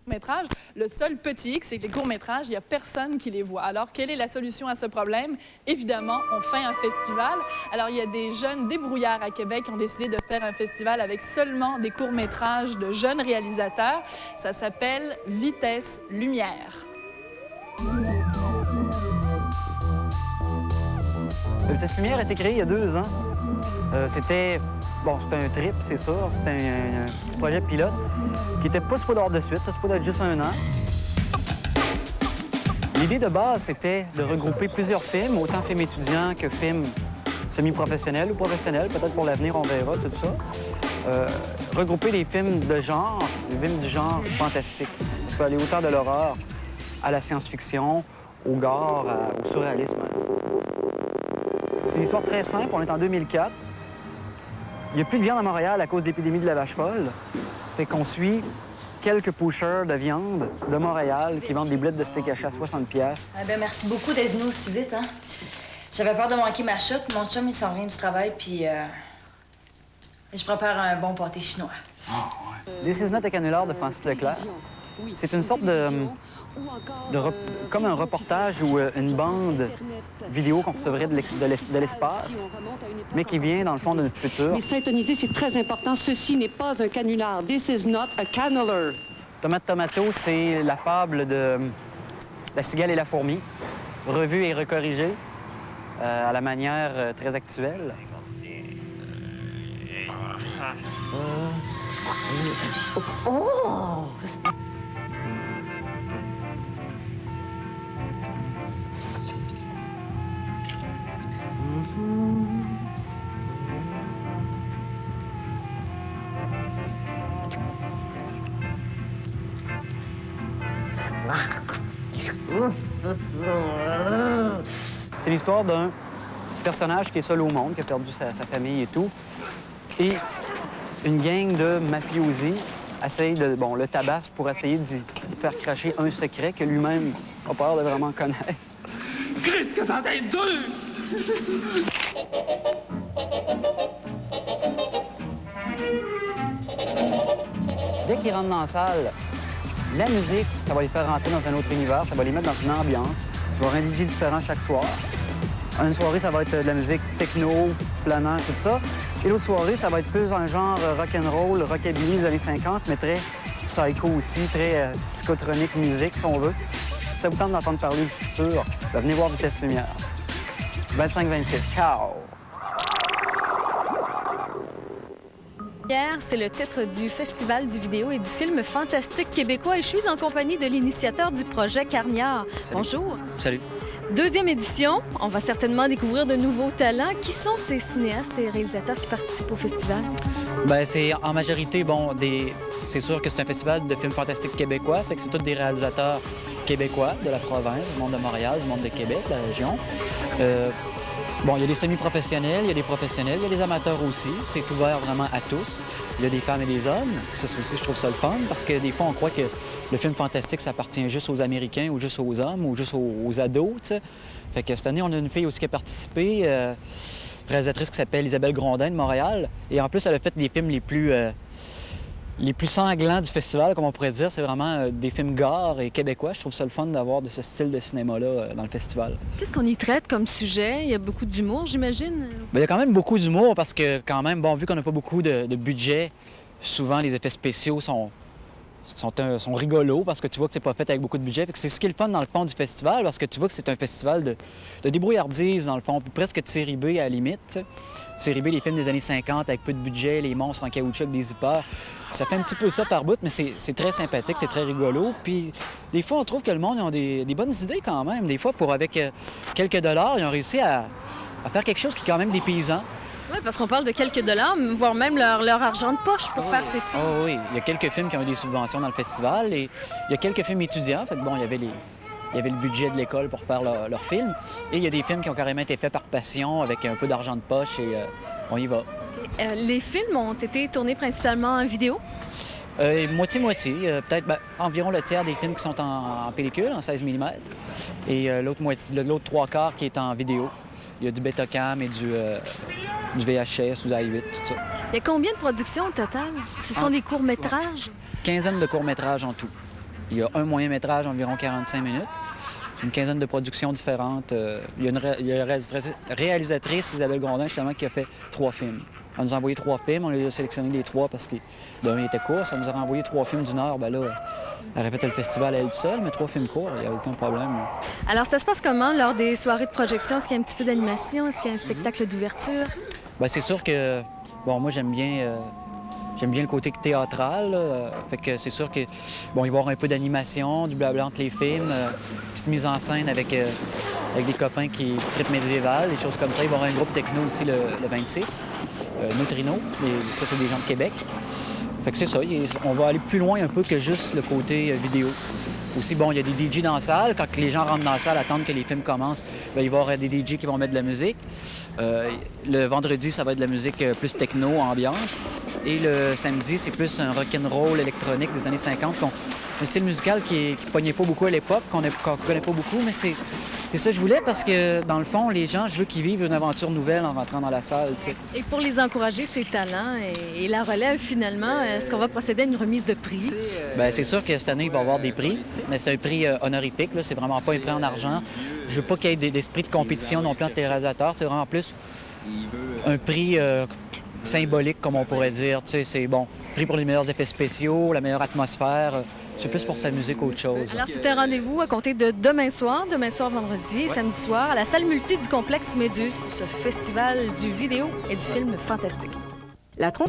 courts-métrages. Le seul petit hic, c'est que les courts-métrages, il n'y a personne qui les voit. Alors, quelle est la solution à ce problème? Évidemment, on fait un festival. Alors, il y a des jeunes débrouillards à Québec qui ont décidé de faire un festival avec seulement des courts-métrages de jeunes réalisateurs. Ça s'appelle Vitesse Lumière. Vitesse Lumière a été créé il y a 2 ans. C'était un trip, c'est sûr. C'était un petit projet pilote qui n'était pas supposé d'avoir de suite. Ça se peut être juste 1 an. L'idée de base, c'était de regrouper plusieurs films, autant films étudiants que films semi-professionnels ou professionnels. Peut-être pour l'avenir, on verra tout ça. Regrouper des films de genre, des films du genre fantastique. Ça peut aller autant de l'horreur à la science-fiction, au gore, au surréalisme. C'est une histoire très simple. On est en 2004. Il n'y a plus de viande à Montréal à cause de l'épidémie de la vache folle. Fait qu'on suit quelques pushers de viande de Montréal qui vendent des boulettes de steak haché à 60$. Ah ben, merci beaucoup d'être venu aussi vite, hein. J'avais peur de manquer ma chute. Mon chum, il s'en vient du travail, puis je prépare un bon pâté chinois. This is not a canular de Francis Leclerc. C'est une sorte comme un reportage ou une bande vidéo qu'on recevrait de l'espace, mais qui vient, dans le fond, de notre futur. Mais syntoniser, c'est très important. Ceci n'est pas un canular. This is not a cannular. Tomate Tomato, c'est la fable de La cigale et la fourmi, revue et recorrigée à la manière très actuelle. Oh! C'est l'histoire d'un personnage qui est seul au monde, qui a perdu sa famille et tout. Et une gang de mafiosi essaye de, le tabasse pour essayer de faire cracher un secret que lui-même a peur de vraiment connaître. Christ, que ça t'aide dur! Dès qu'ils rentrent dans la salle, la musique, ça va les faire rentrer dans un autre univers, ça va les mettre dans une ambiance. Il va y avoir un DJ différent chaque soir. Une soirée, ça va être de la musique techno, planant, tout ça. Et l'autre soirée, ça va être plus un genre rock'n'roll, rockabilly des années 50, mais très psycho aussi, très psychotronique musique, si on veut. Si ça vous tente d'entendre parler du futur, ben venez voir Vitesse Lumière. 25-26. Ciao! Hier, c'est le titre du Festival du vidéo et du film fantastique québécois et je suis en compagnie de l'initiateur du projet Carniard. Salut. Bonjour. Salut. 2e édition, on va certainement découvrir de nouveaux talents. Qui sont ces cinéastes et réalisateurs qui participent au festival? Bien, c'est en majorité, c'est sûr que c'est un festival de films fantastiques québécois, fait que c'est tous des réalisateurs québécois de la province, du monde de Montréal, du monde de Québec, de la région. Il y a des semi-professionnels, il y a des professionnels, il y a des amateurs aussi. C'est ouvert vraiment à tous. Il y a des femmes et des hommes. Ça aussi, je trouve ça le fun, parce que des fois, on croit que le film fantastique, ça appartient juste aux Américains ou juste aux hommes ou juste aux ados, tu sais. Fait que cette année, on a une fille aussi qui a participé, réalisatrice qui s'appelle Isabelle Grondin de Montréal. Et en plus, elle a fait les films les plus sanglants du festival, comme on pourrait dire. C'est vraiment des films gore et québécois. Je trouve ça le fun d'avoir de ce style de cinéma-là dans le festival. Qu'est-ce qu'on y traite comme sujet? Il y a beaucoup d'humour, j'imagine? Bien, il y a quand même beaucoup d'humour parce que, quand même, vu qu'on n'a pas beaucoup de budget, souvent les effets spéciaux sont rigolos parce que tu vois que c'est pas fait avec beaucoup de budget. Fait que c'est ce qui est le fun dans le fond du festival parce que tu vois que c'est un festival de débrouillardise dans le fond, presque de série B à la limite. T'sais. Série B, les films des années 50 avec peu de budget, les monstres en caoutchouc, des zippers. Ça fait un petit peu ça par bout, mais c'est très sympathique, c'est très rigolo. Puis des fois, on trouve que le monde ils ont des bonnes idées quand même. Des fois, avec quelques dollars, ils ont réussi à faire quelque chose qui est quand même dépaysant. Oui, parce qu'on parle de quelques dollars, voire même leur argent de poche pour faire ces films. Oh oui, il y a quelques films qui ont eu des subventions dans le festival et il y a quelques films étudiants. Fait que il y avait le budget de l'école pour faire leur film. Et il y a des films qui ont carrément été faits par passion avec un peu d'argent de poche et on y va. Les films ont été tournés principalement en vidéo? Moitié-moitié. Peut-être environ le tiers des films qui sont en pellicule, en 16 mm. Et l'autre 3/4 qui est en vidéo. Il y a du Betacam et du VHS ou du i8, tout ça. Il y a combien de productions au total? Ce sont des courts-métrages? Quinzaine de courts-métrages en tout. Il y a un moyen-métrage environ 45 minutes. Une quinzaine de productions différentes. Il y a une réalisatrice, Isabelle Grondin, justement, qui a fait 3 films. Elle nous a envoyé 3 films, on les a sélectionnés les 3 parce que d'un, il était court. Ça nous a renvoyé 3 films d'1 heure. Ben là, elle répétait le festival à elle seule, mais 3 films courts, il n'y a aucun problème. Alors, ça se passe comment lors des soirées de projection? Est-ce qu'il y a un petit peu d'animation? Est-ce qu'il y a un spectacle d'ouverture? Bien, c'est sûr que, bon, moi, j'aime bien le côté théâtral. Fait que c'est sûr que, bon, il va y avoir un peu d'animation, du blabla entre les films, petite mise en scène avec des copains qui trippent médiéval, des choses comme ça. Il va y avoir un groupe techno aussi le 26, Neutrino, et ça, c'est des gens de Québec. Fait que c'est ça, on va aller plus loin un peu que juste le côté vidéo. Aussi, bon, il y a des DJ dans la salle. Quand les gens rentrent dans la salle, attendent que les films commencent, bien, il va y avoir des DJ qui vont mettre de la musique. Le vendredi, ça va être de la musique plus techno, ambiante. Et le samedi, c'est plus un rock'n'roll électronique des années 50. Un style musical qui pognait pas beaucoup à l'époque, qu'on connaît pas beaucoup, mais c'est ça que je voulais parce que, dans le fond, les gens, je veux qu'ils vivent une aventure nouvelle en rentrant dans la salle, tu sais. Et pour les encourager, ces talents et la relève, finalement, est-ce qu'on va procéder à une remise de prix? Bien, c'est sûr que cette année, il va y avoir des prix, mais c'est un prix honorifique, là. C'est vraiment pas un prix en argent. Je veux pas qu'il y ait d'esprit de compétition non plus entre les réalisateurs. C'est vraiment plus un prix symbolique, comme on pourrait dire. Tu sais, c'est bon, prix pour les meilleurs effets spéciaux, la meilleure atmosphère. C'est plus pour s'amuser qu'autre chose. Alors, c'est un rendez-vous à compter de demain soir vendredi et samedi soir, à la salle multi du complexe Méduse pour ce festival du vidéo et du film fantastique. La trompe